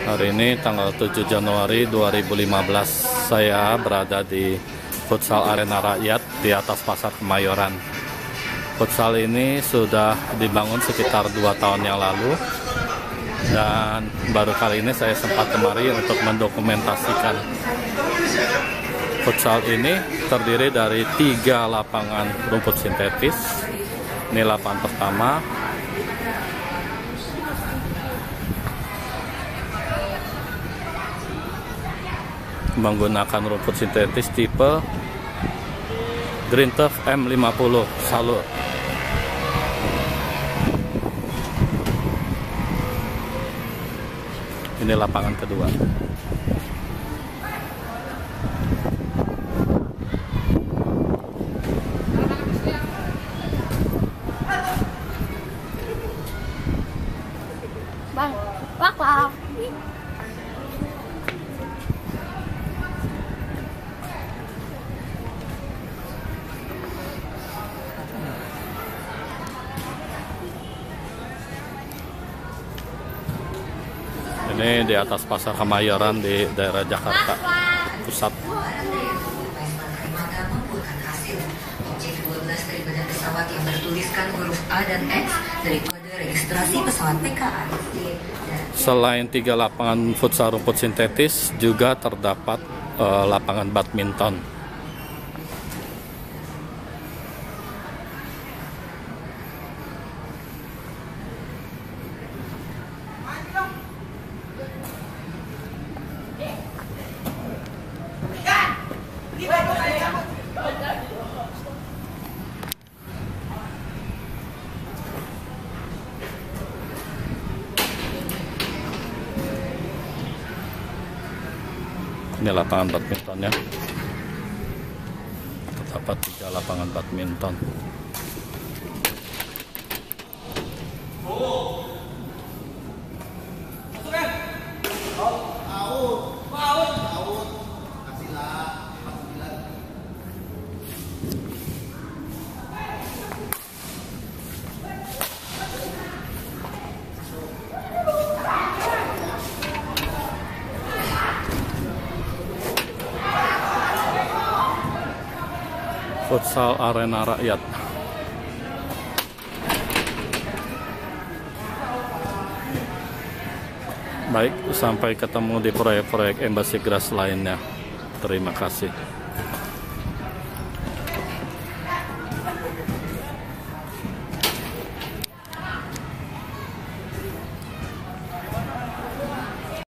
Hari ini tanggal 7 Januari 2015, saya berada di Futsal Arena Rakyat di atas Pasar Kemayoran. Futsal ini sudah dibangun sekitar 2 tahun yang lalu, dan baru kali ini saya sempat kemari untuk mendokumentasikan. Futsal ini terdiri dari 3 lapangan rumput sintetis. Ini lapangan pertama, menggunakan rumput sintetis tipe Green Turf M50 Salur. Ini lapangan kedua. Bang, wak. Ini di atas Pasar Kemayoran di daerah Jakarta Pusat. Objek 12 dari badan pesawat yang bertuliskan huruf A dan X dari kode registrasi pesawat PKA. Selain 3 lapangan futsal rumput sintetis, juga terdapat lapangan badminton. Ini lapangan badmintonnya. Terdapat 3 lapangan badminton. Futsal Arena Rakyat. Baik, sampai ketemu di proyek-proyek Embassy Grass lainnya. Terima kasih.